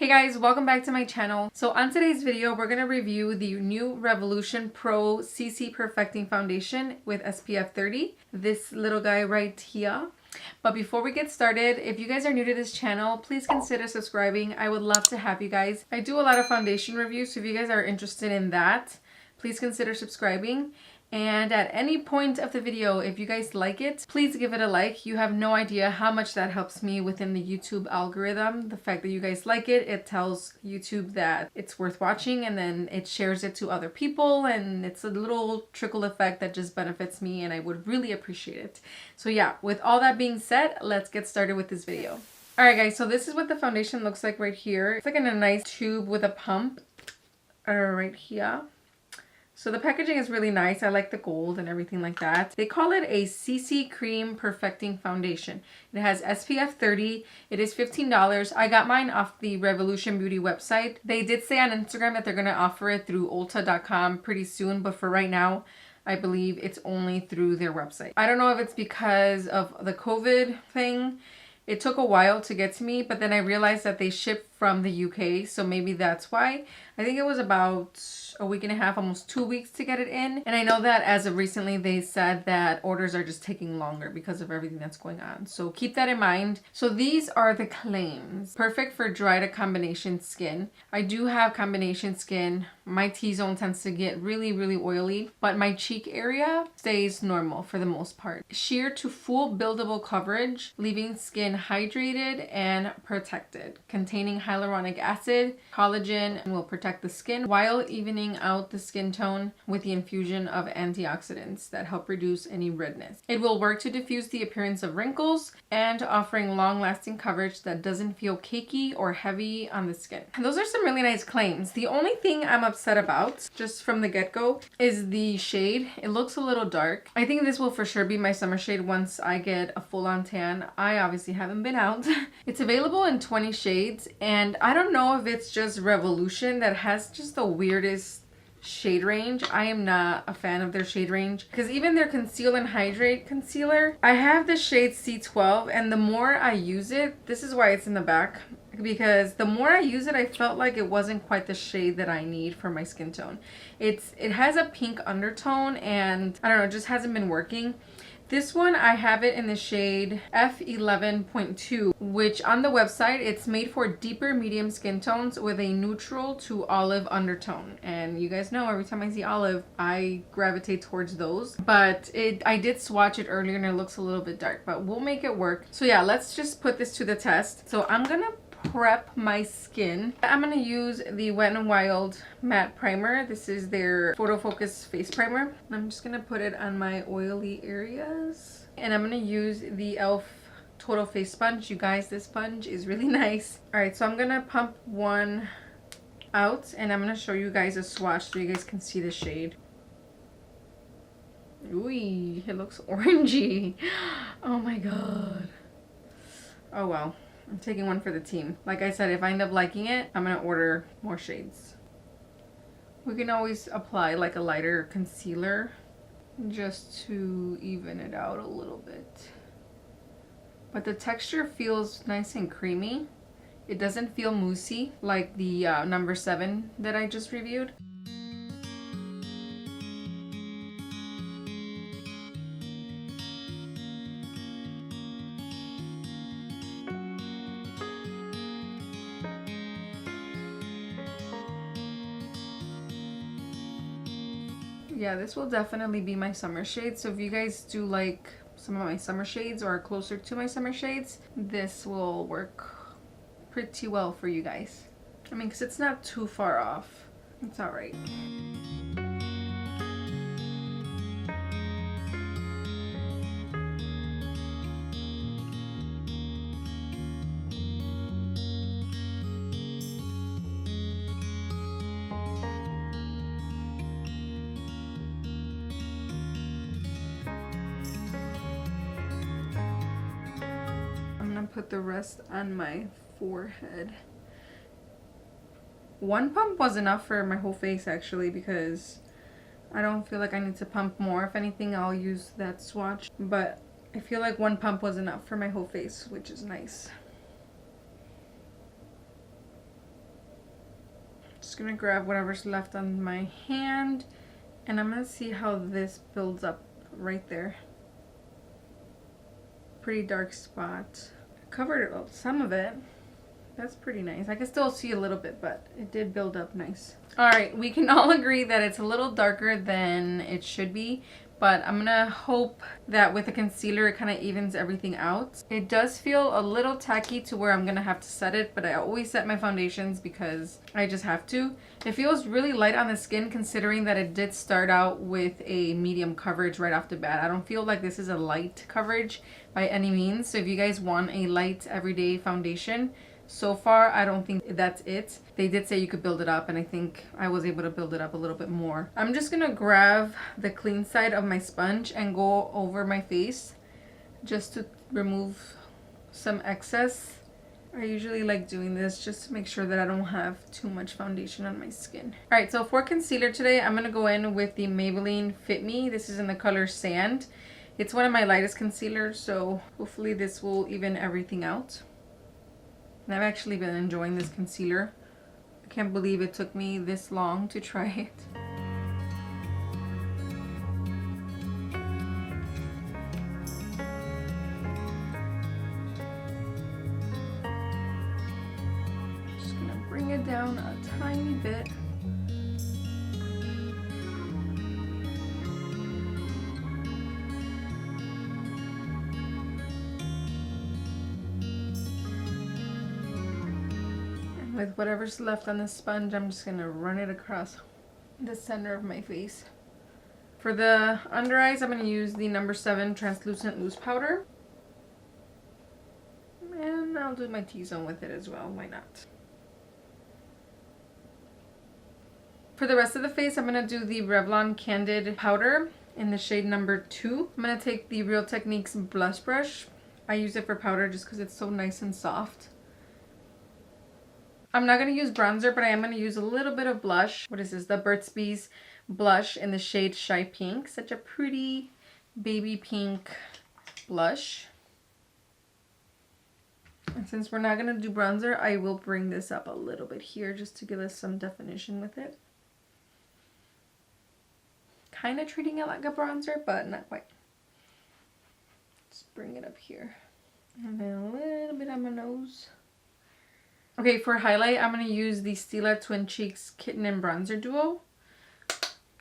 Hey guys, welcome back to my channel. So on today's video, we're going to review the new Revolution Pro CC Perfecting Foundation with SPF 30. This little guy right here. But before we get started, if you guys are new to this channel, please consider subscribing. I would love to have you guys. I do a lot of foundation reviews, so if you guys are interested in that, please consider subscribing. And at any point of the video, if you guys like it, please give it a like. You have no idea how much that helps me within the YouTube algorithm. The fact that you guys like it, it tells YouTube that it's worth watching, and then it shares it to other people, and it's a little trickle effect that just benefits me, and I would really appreciate it. So yeah, with all that being said, let's get started with this video. Alright guys, so this is what the foundation looks like right here. It's like in a nice tube with a pump right here. So the packaging is really nice. I like the gold and everything like that. They call it a CC Cream Perfecting Foundation. It has SPF 30. It is $15. I got mine off the Revolution Beauty website. They did say on Instagram that they're going to offer it through Ulta.com pretty soon, but for right now, I believe it's only through their website. I don't know if it's because of the COVID thing. It took a while to get to me, but then I realized that they ship from the UK, so maybe that's why. I think it was about a week and a half, almost 2 weeks to get it in. And I know that as of recently, they said that orders are just taking longer because of everything that's going on. So keep that in mind. So these are the claims. Perfect for dry to combination skin. I do have combination skin. My T-zone tends to get really oily, but my cheek area stays normal for the most part. Sheer to full buildable coverage, leaving skin hydrated and protected. Containing hyaluronic acid, collagen, and will protect the skin while evening out the skin tone with the infusion of antioxidants that help reduce any redness. It will work to diffuse the appearance of wrinkles and offering long-lasting coverage that doesn't feel cakey or heavy on the skin. And those are some really nice claims. The only thing I'm upset about, just from the get-go, is the shade. It looks a little dark. I think this will for sure be my summer shade once I get a full-on tan. I obviously haven't been out. It's available in 20 shades, and I don't know if it's just Revolution that has just the weirdest shade range. I am not a fan of their shade range, because even their Conceal and Hydrate concealer, I have the shade C12, and the more I use it, this is why it's in the back, because the more I use it, I felt like it wasn't quite the shade that I need for my skin tone. It has a pink undertone, and I don't know, it just hasn't been working. This one, I have it in the shade F11.2, which on the website, it's made for deeper medium skin tones with a neutral to olive undertone. And you guys know, every time I see olive, I gravitate towards those. But I did swatch it earlier and it looks a little bit dark, but we'll make it work. So yeah, let's just put this to the test. So I'm gonna prep my skin. I'm gonna use the Wet n Wild matte primer. This is their Photo Focus face primer. I'm just gonna put it on my oily areas, and I'm gonna use the e.l.f. Total Face Sponge. You guys, this sponge is really nice. All right, so I'm gonna pump one out, and I'm gonna show you guys a swatch so you guys can see the shade. Ooh, it looks orangey. Oh my god. Oh well. I'm taking one for the team. Like I said, if I end up liking it, I'm gonna order more shades. We can always apply like a lighter concealer just to even it out a little bit. But the texture feels nice and creamy. It doesn't feel moussey like the number 7 that I just reviewed. Yeah, this will definitely be my summer shade. So if you guys do like some of my summer shades or are closer to my summer shades, this will work pretty well for you guys. I mean, because it's not too far off. It's all right. Put the rest on my forehead. One pump was enough for my whole face actually, because I don't feel like I need to pump more. If anything, I'll use that swatch, but I feel like one pump was enough for my whole face, which is nice. Just gonna grab whatever's left on my hand, and I'm gonna see how this builds up right there. Pretty dark spot. Covered some of it. That's pretty nice. I can still see a little bit, but it did build up nice. All right, we can all agree that it's a little darker than it should be, but I'm gonna hope that with the concealer it kind of evens everything out. It does feel a little tacky to where I'm gonna have to set it, but I always set my foundations because I just have to. It feels really light on the skin considering that it did start out with a medium coverage right off the bat. I don't feel like this is a light coverage by any means. So if you guys want a light everyday foundation, so far I don't think that's it. They did say you could build it up, and I think I was able to build it up a little bit more. I'm just gonna grab the clean side of my sponge and go over my face just to remove some excess. I usually like doing this just to make sure that I don't have too much foundation on my skin. All right, so for concealer today, I'm gonna go in with the Maybelline Fit Me. This is in the color Sand. It's one of my lightest concealers, so hopefully this will even everything out. And I've actually been enjoying this concealer. I can't believe it took me this long to try it. Just gonna bring it down a tiny bit. With whatever's left on the sponge, I'm just gonna run it across the center of my face. For the under eyes, I'm gonna use the number 7 translucent loose powder. And I'll do my T-zone with it as well, why not? For the rest of the face, I'm gonna do the Revlon Candid powder in the shade number 2. I'm gonna take the Real Techniques blush brush. I use it for powder just because it's so nice and soft. I'm not going to use bronzer, but I am going to use a little bit of blush. What is this? The Burt's Bees blush in the shade Shy Pink. Such a pretty baby pink blush. And since we're not going to do bronzer, I will bring this up a little bit here just to give us some definition with it. Kind of treating it like a bronzer, but not quite. Just bring it up here. And then a little bit on my nose. Okay, for highlight, I'm going to use the Stila Twin Cheeks Kitten and Bronzer Duo.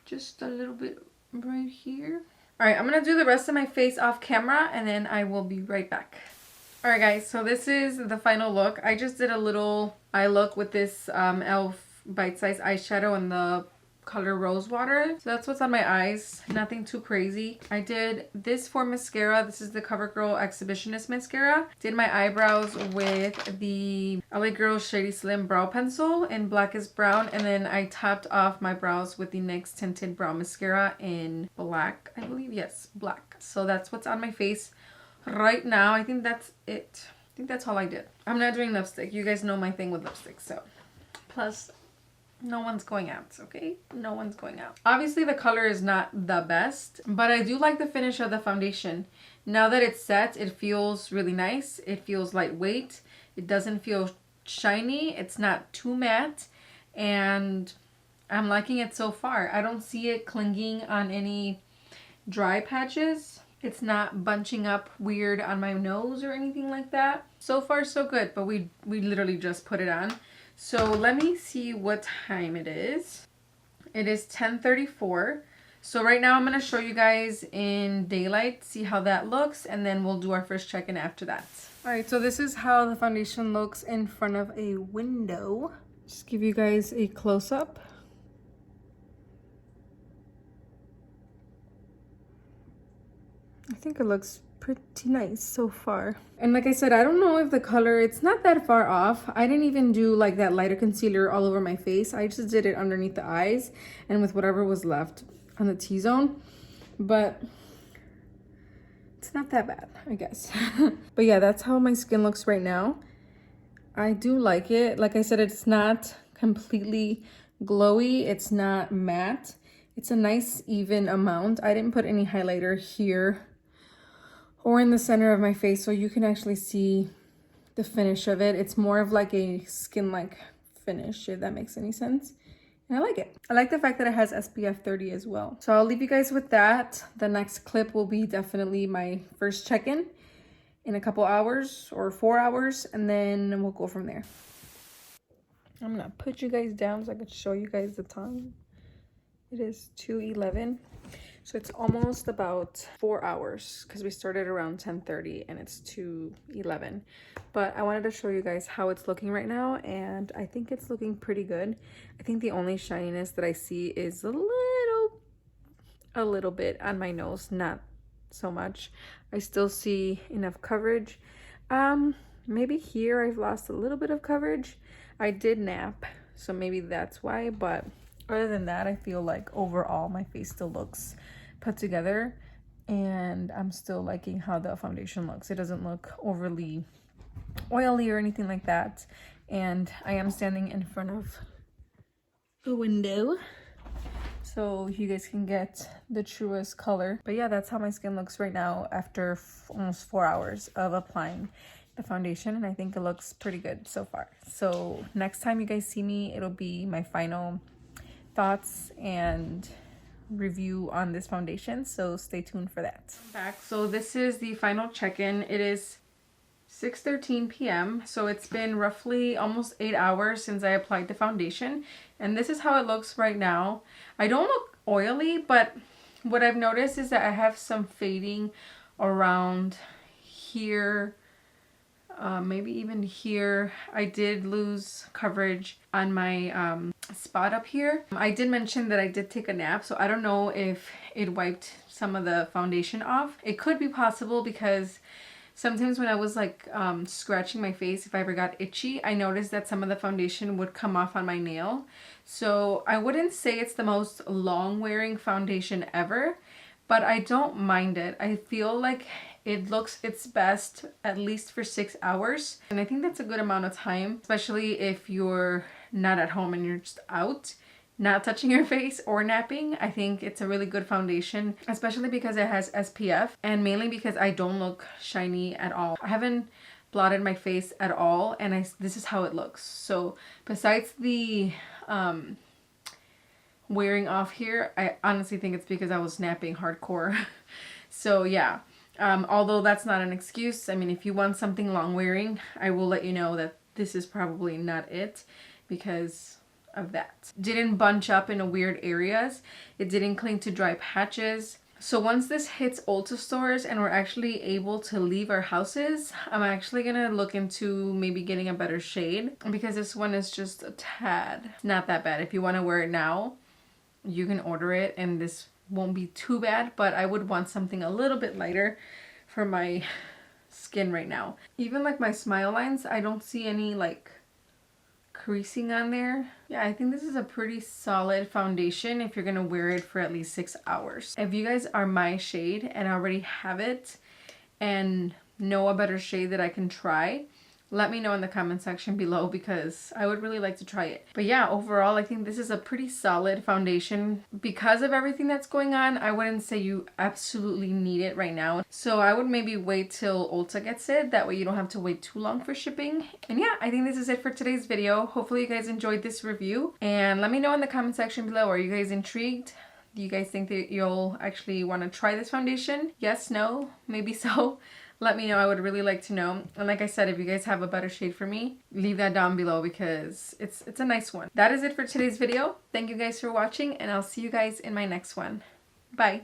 Just a little bit right here. Alright, I'm going to do the rest of my face off camera, and then I will be right back. Alright guys, so this is the final look. I just did a little eye look with this e.l.f. Bite Size eyeshadow in the color Rose Water. So that's what's on my eyes. Nothing too crazy. I did this for mascara. This is the CoverGirl Exhibitionist mascara. Did my eyebrows with the LA Girl Shady Slim brow pencil in Blackest Brown, and then I topped off my brows with the NYX Tinted Brow Mascara in black, I believe. Yes, black. So that's what's on my face right now. I think that's it. I think that's all I did. I'm not doing lipstick. You guys know my thing with lipstick, so. Plus, no one's going out, okay? No one's going out. Obviously, the color is not the best, but I do like the finish of the foundation. Now that it's set, it feels really nice. It feels lightweight. It doesn't feel shiny. It's not too matte, and I'm liking it so far. I don't see it clinging on any dry patches. It's not bunching up weird on my nose or anything like that. So far, so good, but we literally just put it on. So let me see what time it is. It is 10:34. So right now I'm going to show you guys in daylight, see how that looks, and then we'll do our first check-in after that. Alright, so this is how the foundation looks in front of a window. Just give you guys a close-up. I think it looks pretty nice so far. And like I said, I don't know if the color, it's not that far off. I didn't even do like that lighter concealer all over my face. I just did it underneath the eyes and with whatever was left on the T-zone. But it's not that bad, I guess. But yeah, that's how my skin looks right now. I do like it. Like I said, it's not completely glowy. It's not matte. It's a nice even amount. I didn't put any highlighter here or in the center of my face, so you can actually see the finish of it. It's more of like a skin-like finish, if that makes any sense. And I like it. I like the fact that it has SPF 30 as well. So I'll leave you guys with that. The next clip will be definitely my first check-in in a couple hours or 4 hours, and then we'll go from there. I'm gonna put you guys down so I can show you guys the time. It is 2:11. So it's almost about 4 hours because we started around 10:30 and it's 2:11. But I wanted to show you guys how it's looking right now, and I think it's looking pretty good. I think the only shininess that I see is a little bit on my nose, not so much. I still see enough coverage. Maybe here I've lost a little bit of coverage. I did nap, so maybe that's why, but other than that, I feel like overall my face still looks put together, and I'm still liking how the foundation looks. It doesn't look overly oily or anything like that. And I am standing in front of a window so you guys can get the truest color. But yeah, that's how my skin looks right now after almost 4 hours of applying the foundation, and I think it looks pretty good so far. So next time you guys see me, it'll be my final thoughts and review on this foundation, so stay tuned for that. Back. So this is the final check-in. It is 6:13 p.m. so it's been roughly almost 8 hours since I applied the foundation, and this is how it looks right now. I don't look oily, but what I've noticed is that I have some fading around here, maybe even here. I did lose coverage on my spot up here. I did mention that I did take a nap, so I don't know if it wiped some of the foundation off. It could be possible because sometimes when I was like scratching my face, if I ever got itchy, I noticed that some of the foundation would come off on my nail. So I wouldn't say it's the most long wearing foundation ever, but I don't mind it. I feel like it looks its best at least for 6 hours. And I think that's a good amount of time, especially if you're not at home and you're just out, not touching your face or napping. I think it's a really good foundation, especially because it has SPF, and mainly because I don't look shiny at all. I haven't blotted my face at all, and this is how it looks. So besides the wearing off here, I honestly think it's because I was napping hardcore. So yeah, although that's not an excuse. I mean, if you want something long wearing, I will let you know that this is probably not it because of that. Didn't bunch up in weird areas. It didn't cling to dry patches. So once this hits Ulta stores and we're actually able to leave our houses, I'm actually gonna look into maybe getting a better shade because this one is just a tad. It's not that bad. If you want to wear it now, you can order it and this won't be too bad, but I would want something a little bit lighter for my skin right now. Even like my smile lines, I don't see any like creasing on there. Yeah, I think this is a pretty solid foundation if you're gonna wear it for at least 6 hours. If you guys are my shade and already have it and know a better shade that I can try, let me know in the comment section below because I would really like to try it. But yeah, overall, I think this is a pretty solid foundation. Because of everything that's going on, I wouldn't say you absolutely need it right now. So I would maybe wait till Ulta gets it. That way you don't have to wait too long for shipping. And yeah, I think this is it for today's video. Hopefully you guys enjoyed this review. And let me know in the comment section below, are you guys intrigued? Do you guys think that you'll actually want to try this foundation? Yes, no, maybe so. Let me know. I would really like to know. And like I said, if you guys have a better shade for me, leave that down below because it's a nice one. That is it for today's video. Thank you guys for watching, and I'll see you guys in my next one. Bye.